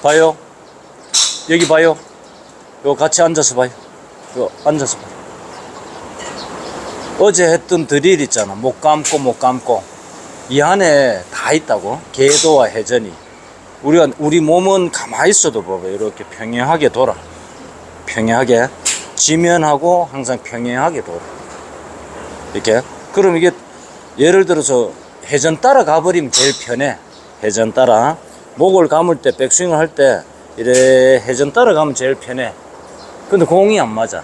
봐요. 여기 봐요. 요 같이 앉아서 봐요. 요 앉아서 봐요. 어제 했던 드릴 있잖아. 목 감고 목 감고. 이 안에 다 있다고. 궤도와 회전이. 우리 몸은 가만히 있어도 봐봐. 이렇게 평행하게 돌아. 평행하게. 지면하고 항상 평행하게 돌아. 이렇게. 그럼 이게 예를 들어서 회전 따라 가버리면 제일 편해. 회전 따라. 목을 감을 때, 백스윙을 할 때, 이래 회전 따라 가면 제일 편해. 근데 공이 안 맞아.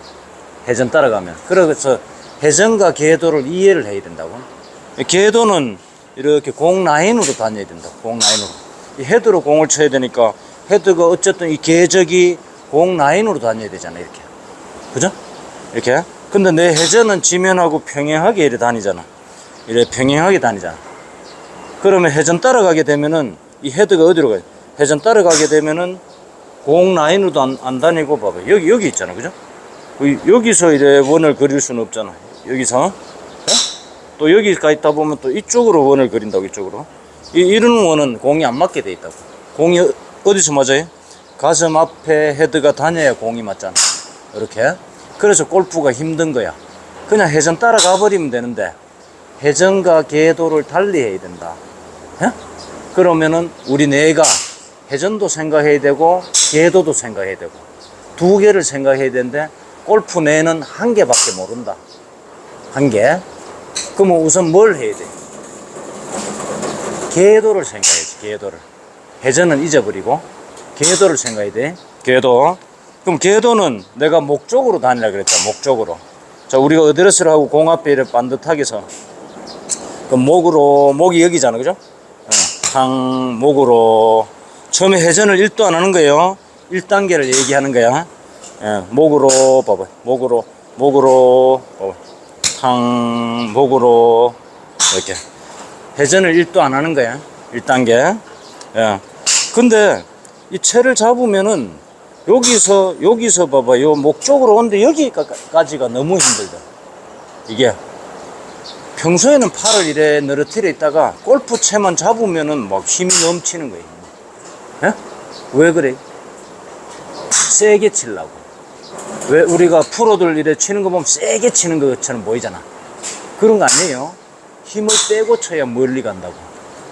회전 따라 가면. 그래서 회전과 궤도를 이해를 해야 된다고. 궤도는 이렇게 공 라인으로 다녀야 된다. 공 라인으로. 이 헤드로 공을 쳐야 되니까 헤드가 어쨌든 이 궤적이 공 라인으로 다녀야 되잖아. 이렇게. 그죠? 이렇게. 근데 내 회전은 지면하고 평행하게 이래 다니잖아. 이래 평행하게 다니잖아. 그러면 회전 따라가게 되면은 이 헤드가 어디로 가요? 회전 따라가게 되면은 공 라인으로도 안 다니고 봐봐. 여기 있잖아. 그죠? 여기서 이래 원을 그릴 수는 없잖아. 여기서. 네? 또 여기가 있다 보면 또 이쪽으로 원을 그린다고. 이쪽으로. 이런 원은 공이 안 맞게 돼 있다고. 공이 어디서 맞아요? 가슴 앞에 헤드가 다녀야 공이 맞잖아. 이렇게. 그래서 골프가 힘든 거야. 그냥 회전 따라가 버리면 되는데 회전과 궤도를 달리 해야 된다. 예? 그러면은 우리 뇌가 회전도 생각해야 되고 궤도도 생각해야 되고 두 개를 생각해야 되는데 골프 뇌는 한 개밖에 모른다. 한 개. 그러면 우선 뭘 해야 돼? 궤도를 생각해야지. 궤도를. 회전은 잊어버리고 궤도를 생각해야 돼. 궤도. 그럼 궤도는 내가 목 쪽으로 다니라 그랬다. 목 쪽으로. 자, 우리가 어드레스를 하고 공 앞에 이렇게 반듯하게 서. 그럼 목이 여기잖아. 그죠? 목으로. 처음에 회전을 1도 안 하는 거예요. 1단계를 얘기하는 거야. 예, 목으로 봐봐. 목으로 봐봐. 목으로 이렇게 회전을 1도 안 하는 거야. 1단계. 예. 근데 이 채를 잡으면은 여기서 봐봐. 요 목 쪽으로 오는데 여기까지가 너무 힘들다. 이게 평소에는 팔을 이래 늘어뜨려 있다가 골프 채만 잡으면은 막 힘이 넘치는 거예요. 예? 왜 그래? 세게 치려고. 왜 우리가 프로들 이래 치는 거 보면 세게 치는 것처럼 보이잖아. 그런 거 아니에요. 힘을 빼고 쳐야 멀리 간다고.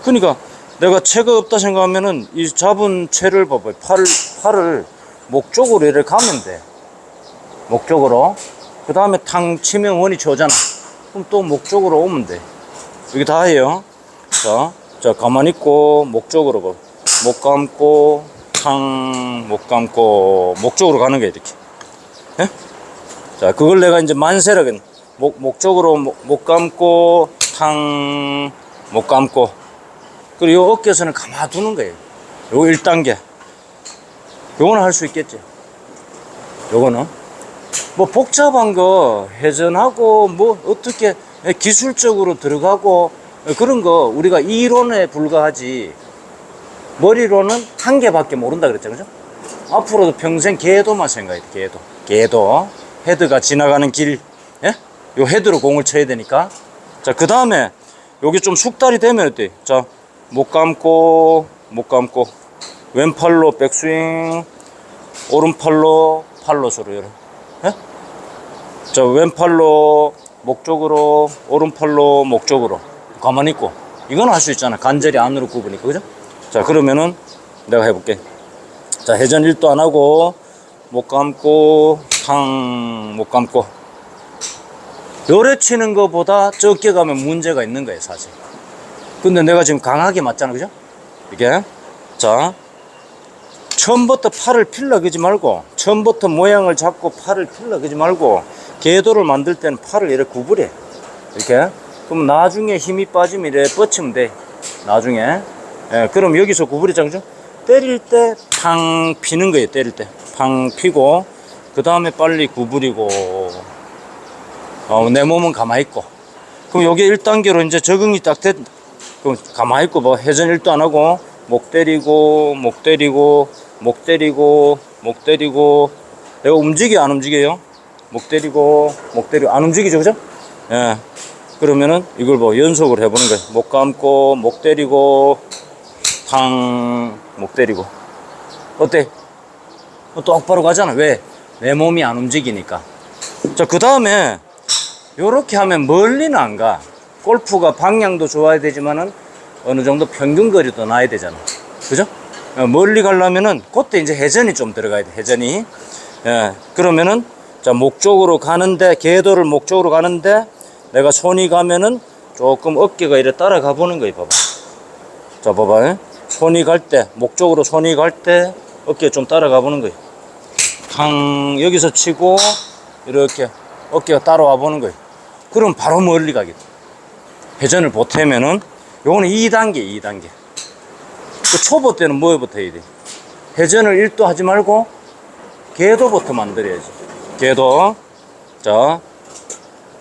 그러니까 내가 채가 없다 생각하면은 이 잡은 채를 봐봐. 팔을 목 쪽으로 이렇게 가면 돼. 목 쪽으로. 그 다음에 탕 치면 원이 쳐오잖아. 그럼 또 목 쪽으로 오면 돼. 이게 다 해요. 자, 가만히 있고, 목 쪽으로 가. 목 감고, 목 감고, 목 쪽으로 가는 거야, 이렇게. 예? 자, 그걸 내가 이제 만세라 그래. 목 쪽으로 목 감고, 목 감고. 그리고 요 어깨선을 감아두는 거예요. 요거 1단계. 요거는 할 수 있겠지. 요거는. 뭐 복잡한 거 회전하고 뭐 어떻게 기술적으로 들어가고 그런 거 우리가 이론에 불과하지 머리로는 한 개밖에 모른다 그랬죠. 그죠? 앞으로도 평생 궤도만 생각해. 궤도. 헤드가 지나가는 길. 예? 요 헤드로 공을 쳐야 되니까. 자, 그 다음에 여기 좀 숙달이 되면 어때? 자, 목 감고 왼팔로 백스윙, 오른팔로 팔로스로 열어. 예? 자, 왼팔로 목 쪽으로, 오른팔로 목 쪽으로. 가만히 있고. 이건 할 수 있잖아. 간절히 안으로 굽으니까. 그죠? 자, 그러면은 내가 해볼게. 자, 회전 1도 안 하고, 목 감고, 목 감고. 요래 치는 것보다 적게 가면 문제가 있는 거예요, 사실. 근데 내가 지금 강하게 맞잖아. 그죠? 이게. 자. 처음부터 팔을 필러그지 말고 처음부터 모양을 잡고 팔을 필러그지 말고 궤도를 만들 때는 팔을 이렇게 구부려. 이렇게. 그럼 나중에 힘이 빠지면 이렇게 뻗치면 돼. 나중에. 예, 그럼 여기서 구부리자. 그죠? 때릴 때 팡 피는 거예요. 때릴 때 팡 피고 그 다음에 빨리 구부리고 내 몸은 가만히 있고. 그럼 여기 1단계로 이제 적응이 딱 됐. 그럼 가만히 있고 뭐 회전 1도 안 하고 목 때리고 내가 움직여 안 움직여요? 목 때리고 안 움직이죠. 그죠? 예. 그러면은 이걸 뭐 연속으로 해보는 거예요. 목 감고 목 때리고 목 때리고 어때? 똑바로 가잖아. 왜? 내 몸이 안 움직이니까. 자, 그 다음에 요렇게 하면 멀리는 안 가. 골프가 방향도 좋아야 되지만은 어느 정도 평균 거리도 나야 되잖아. 그죠? 멀리 가려면은 그때 이제 회전이 좀 들어가야 돼. 회전이. 예, 그러면은 자, 목적으로 가는데, 궤도를 목적으로 가는데 내가 손이 가면은 조금 어깨가 이래 따라가 보는 거예요. 봐봐. 자, 봐봐. 손이 갈 때, 목적으로 손이 갈 때 어깨 좀 따라가 보는 거예요. 탕, 여기서 치고 이렇게 어깨가 따라와 보는 거예요. 그럼 바로 멀리 가겠다. 회전을 보태면은 요거는 2단계, 2단계. 그 초보 때는 뭐부터 해야 돼? 회전을 1도 하지 말고 궤도부터 만들어야지. 궤도. 자,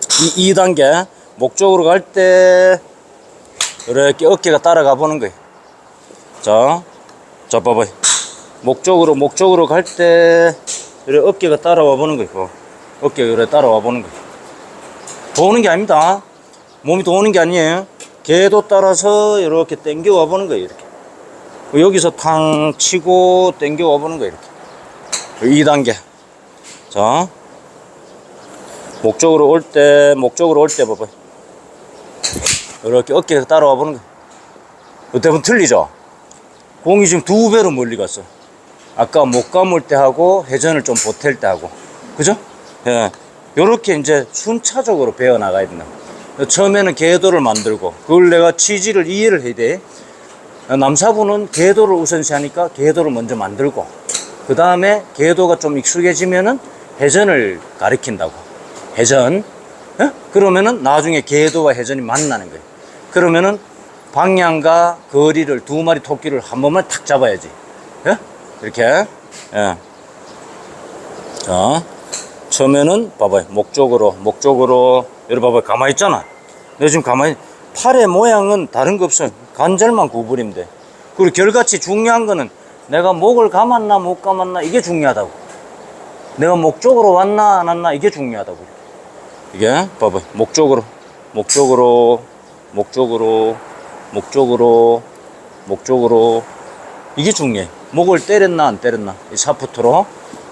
2단계. 목적으로 갈 때 이렇게 어깨가 따라가 보는 거예요. 자, 자, 봐봐. 목적으로 갈 때 이렇게 어깨가 따라와 보는 거예요. 어깨가 이렇게 따라와 보는 거예요. 도는 게 아닙니다. 몸이 도는 게 아니에요. 궤도 따라서 이렇게 당겨와 보는 거예요. 이렇게. 여기서 탕 치고 당겨와 보는 거예요. 이렇게. 2단계. 자, 목적으로 올 때 봐봐. 이렇게 어깨가 따라와 보는 거예요. 어때 보면 틀리죠? 공이 지금 2배로 멀리 갔어. 아까 못 감을 때 하고 회전을 좀 보탤 때 하고. 그죠? 예. 요렇게 이제 순차적으로 배워 나가야 된다. 처음에는 궤도를 만들고, 그걸 내가 취지를 이해를 해야 돼. 남사부는 궤도를 우선시하니까 궤도를 먼저 만들고, 그 다음에 궤도가 좀 익숙해지면은 회전을 가리킨다고. 회전. 예? 그러면은 나중에 궤도와 회전이 만나는 거예요. 그러면은 방향과 거리를, 2마리 토끼를 한 번만 탁 잡아야지. 예? 이렇게. 예. 자, 처음에는 봐봐요. 목적으로. 여러분 봐봐요. 가만히 있잖아. 내가 지금 가만히, 팔의 모양은 다른 거 없어. 관절만 구부리면 돼. 그리고 결같이 중요한 거는 내가 목을 감았나 못 감았나 이게 중요하다고. 내가 목적으로 왔나 안 왔나 이게 중요하다고. 이게 봐봐요. 목적으로 이게 중요해. 목을 때렸나 안 때렸나 이 샤프트로.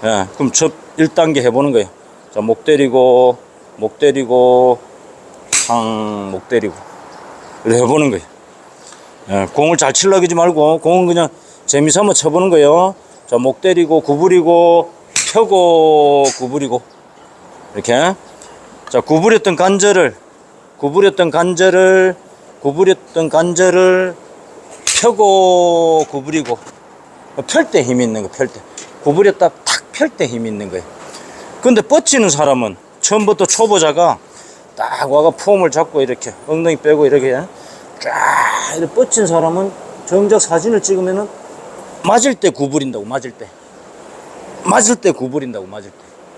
예, 그럼 첫 1단계 해보는 거예요. 자, 목 때리고 탕, 목 때리고 이렇게 해보는 거예요. 예, 공을 잘 치려고 하지 말고 공은 그냥 재미삼아 쳐보는 거예요. 자, 목 때리고 구부리고 펴고 구부리고 이렇게. 자, 구부렸던 간절을 펴고 구부리고. 펼 때 힘이 있는 거, 펼 때. 구부렸다 탁 펼 때 힘이 있는 거예요. 근데 뻗치는 사람은 처음부터 초보자가 딱 와가 폼을 잡고 이렇게 엉덩이 빼고 이렇게 쫙 이렇게 뻗친 사람은 정작 사진을 찍으면은 맞을 때 구부린다고. 맞을 때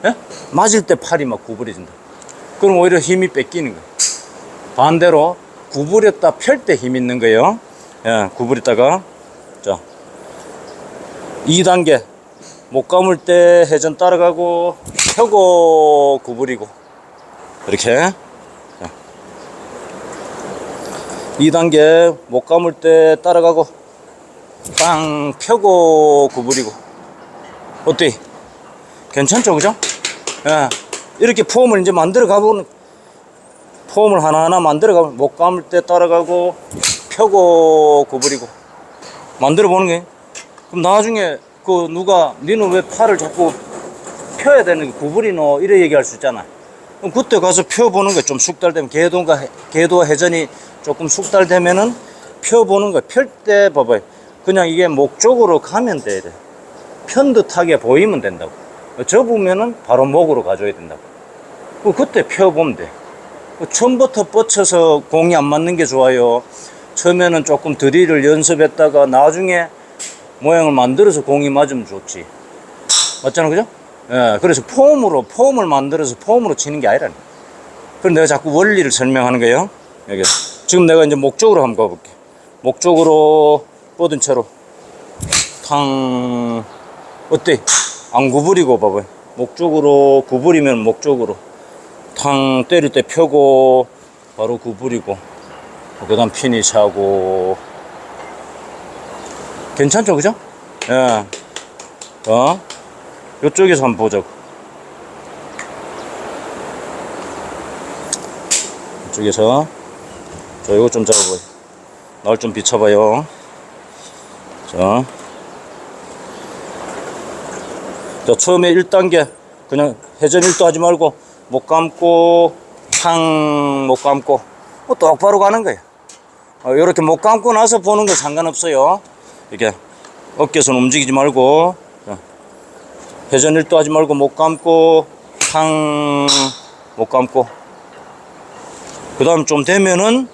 예? 맞을 때 팔이 막 구부려진다. 그럼 오히려 힘이 뺏기는 거예요. 반대로 구부렸다 펼 때 힘 있는 거예요. 예, 구부렸다가. 자, 2단계. 목 감을 때 회전 따라가고 펴고 구부리고 이렇게. 자, 2단계. 목 감을 때 따라가고 빵 펴고 구부리고. 어때? 괜찮죠? 그죠? 예, 이렇게 폼을 이제 만들어 가보는, 폼을 하나하나 만들어 가면 목 감을 때 따라가고 펴고 구부리고 만들어 보는 거예요. 그럼 나중에 그 누가 니는 왜 팔을 자꾸 펴야 되는 게 구부리노 이래 얘기할 수 있잖아. 그럼 그때 가서 펴보는 거야. 좀 숙달되면 궤도와 회전이 조금 숙달되면은 펴보는 거야. 펼 때 봐봐요. 그냥 이게 목적으로 가면 돼. 편듯하게 보이면 된다고. 접으면은 바로 목으로 가져야 된다고. 그때 펴보면 돼. 처음부터 뻗쳐서 공이 안 맞는 게 좋아요. 처음에는 조금 드릴을 연습했다가 나중에 모양을 만들어서 공이 맞으면 좋지. 맞잖아, 그죠? 예, 그래서 폼을 만들어서 폼으로 치는 게 아니라니. 그럼 내가 자꾸 원리를 설명하는 거예요. 여기. 지금 내가 이제 목적으로 한번 가볼게. 목적으로 뻗은 채로. 탕. 어때? 안 구부리고 봐봐요. 목적으로 구부리면 목적으로. 탕 때릴 때 펴고 바로 구부리고 그 다음 피니시하고. 괜찮죠, 그죠? 예. 요쪽에서 한번 보자고. 이쪽에서. 자, 이거 좀 잡아봐요. 날 좀 비춰봐요. 자. 자, 처음에 1단계. 그냥 회전 1도 하지 말고, 목 감고, 목 감고. 똑바로 가는 거예요. 이렇게 목 감고 나서 보는 거 상관없어요. 이렇게 어깨선 움직이지 말고, 회전 1도 하지 말고, 목 감고, 목 감고. 그 다음 좀 되면은,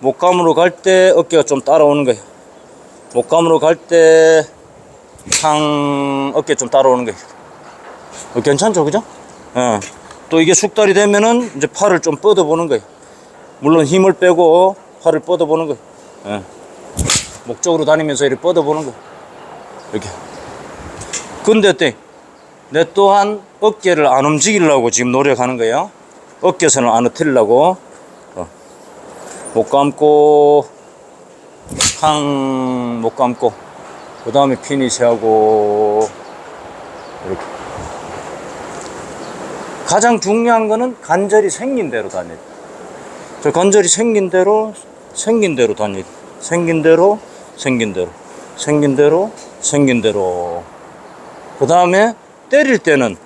목감으로 갈 때 어깨가 좀 따라오는 거예요. 목감으로 갈 때, 어깨 좀 따라오는 거예요. 괜찮죠, 그죠? 예. 또 이게 숙달이 되면은, 이제 팔을 좀 뻗어보는 거예요. 물론 힘을 빼고, 팔을 뻗어보는 거예요. 예. 목적으로 다니면서 이렇게 뻗어보는 거예요. 이렇게. 근데 내 또한 어깨를 안 움직이려고 지금 노력하는 거예요. 어깨선을 안 흐트리려고. 목 감고, 목 감고, 그 다음에 피니시하고, 이렇게. 가장 중요한 거는 관절이 생긴 대로 다녀야 돼. 저 관절이 생긴 대로 다녀야 돼. 생긴 대로, 생긴 대로, 생긴 대로, 생긴 대로. 그 다음에 때릴 때는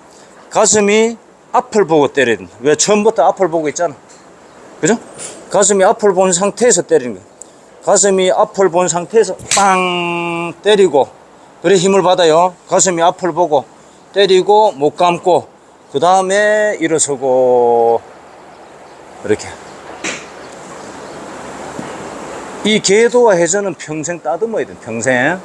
가슴이 앞을 보고 때려야 된다. 왜? 처음부터 앞을 보고 있잖아. 그죠? 가슴이 앞을 본 상태에서 때리는 거예요. 가슴이 앞을 본 상태에서 빵 때리고, 그래 힘을 받아요. 가슴이 앞을 보고 때리고, 목 감고, 그 다음에 일어서고, 이렇게. 이 궤도와 회전은 평생 따듬어야 돼. 평생.